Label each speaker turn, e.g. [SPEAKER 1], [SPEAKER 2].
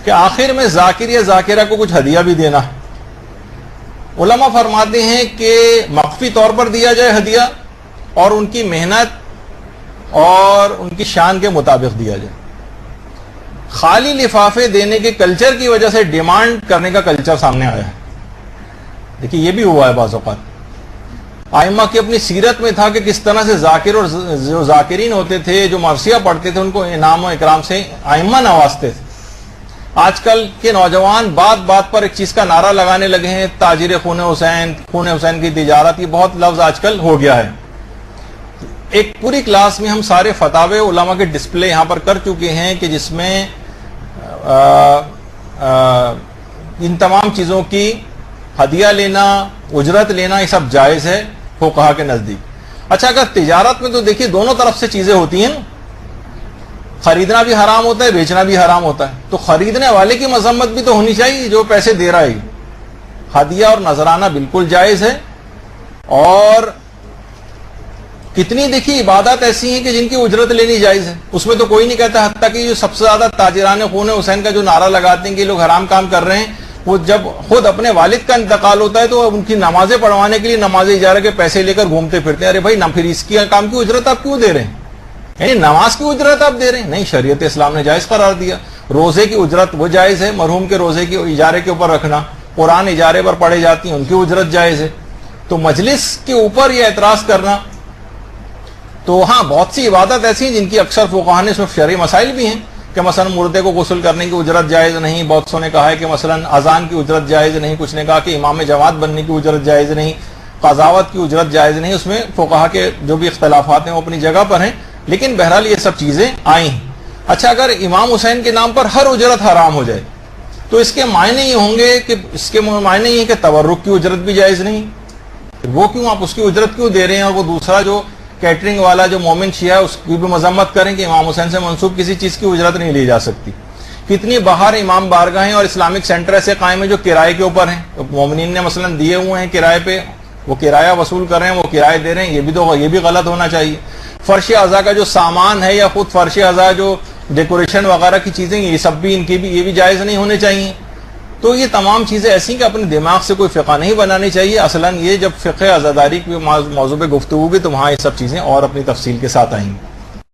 [SPEAKER 1] کہ آخر میں ذاکر یا ذاکرہ کو کچھ ہدیہ بھی دینا ہے. علماء فرماتے ہیں کہ مخفی طور پر دیا جائے ہدیہ اور ان کی محنت اور ان کی شان کے مطابق دیا جائے. خالی لفافے دینے کے کلچر کی وجہ سے ڈیمانڈ کرنے کا کلچر سامنے آیا ہے. دیکھیے یہ بھی ہوا ہے بعض اوقات. ائمہ کی اپنی سیرت میں تھا کہ کس طرح سے ذاکر اور جو ذاکرین ہوتے تھے، جو مرثیہ پڑھتے تھے، ان کو انعام و اکرام سے ائمہ نوازتے تھے. آج کل کے نوجوان بات بات پر ایک چیز کا نعرہ لگانے لگے ہیں، تاجر خون حسین کی تجارت. یہ بہت لفظ آج کل ہو گیا ہے. ایک پوری کلاس میں ہم سارے فتاوے علماء کے ڈسپلے یہاں پر کر چکے ہیں کہ جس میں ان تمام چیزوں کی ہدیہ لینا، اجرت لینا، یہ سب جائز ہے فقہا کے نزدیک. اچھا اگر تجارت میں تو دیکھیے دونوں طرف سے چیزیں ہوتی ہیں، خریدنا بھی حرام ہوتا ہے، بیچنا بھی حرام ہوتا ہے. تو خریدنے والے کی مذمت بھی تو ہونی چاہیے جو پیسے دے رہا ہے. ہدیہ اور نذرانہ بالکل جائز ہے. اور کتنی دیکھیے عبادات ایسی ہیں کہ جن کی اجرت لینی جائز ہے، اس میں تو کوئی نہیں کہتا. حتیٰ کہ جو سب سے زیادہ تاجران خون حسین کا جو نعرہ لگاتے ہیں کہ لوگ حرام کام کر رہے ہیں، وہ جب خود اپنے والد کا انتقال ہوتا ہے تو ان کی نمازیں پڑھوانے کے لیے نماز اجارہ کے پیسے لے کر گھومتے پھرتے ہیں. ارے بھائی نہ پھر اس کی کام کی اجرت آپ کیوں دے رہے ہیں؟ یعنی نماز کی اجرت آپ دے رہے ہیں؟ نہیں، شریعت اسلام نے جائز قرار دیا. روزے کی اجرت وہ جائز ہے، مرحوم کے روزے کی اجارے کے اوپر رکھنا. قرآن اجارے پر پڑھے جاتی ہیں، ان کی اجرت جائز ہے. تو مجلس کے اوپر یہ اعتراض کرنا، تو ہاں بہت سی عبادت ایسی ہیں جن کی اکثر فقہا نے صرف شرعی مسائل بھی ہیں کہ مثلا مردے کو غسل کرنے کی اجرت جائز نہیں. بہت سو نے کہا ہے کہ مثلا اذان کی اجرت جائز نہیں. کچھ نے کہا کہ امام جماعت بننے کی اجرت جائز نہیں، قضاوت کی اجرت جائز نہیں. اس میں فقہا کے جو بھی اختلافات ہیں وہ اپنی جگہ پر ہیں، لیکن بہرحال یہ سب چیزیں آئی ہیں. اچھا اگر امام حسین کے نام پر ہر اجرت حرام ہو جائے تو اس کے معنی یہ ہوں گے کہ کہ تبرک کی اجرت بھی جائز نہیں. وہ کیوں آپ اس کی اجرت کیوں دے رہے ہیں؟ اور وہ دوسرا جو کیٹرنگ والا جو مومن شیعہ ہے اس کی بھی مذمت کریں کہ امام حسین سے منسوب کسی چیز کی اجرت نہیں لی جا سکتی. کتنی باہر امام بارگاہیں اور اسلامک سینٹر ایسے قائم ہیں جو کرائے کے اوپر ہیں. مومنین نے مثلا دیے ہوئے ہیں کرائے پہ، وہ کرایہ وصول کر رہے ہیں، وہ کرائے دے رہے ہیں. یہ بھی غلط ہونا چاہیے. فرش اعضاء کا جو سامان ہے یا خود فرش اعضاء جو ڈیکوریشن وغیرہ کی چیزیں، یہ سب بھی یہ بھی جائز نہیں ہونے چاہیے. تو یہ تمام چیزیں ایسی کہ اپنے دماغ سے کوئی فقہ نہیں بنانی چاہیے. اصلاً یہ جب فقہ عزاداری کی موضوع پہ گفتگو ہوگی تو وہاں یہ سب چیزیں اور اپنی تفصیل کے ساتھ آئیں گی.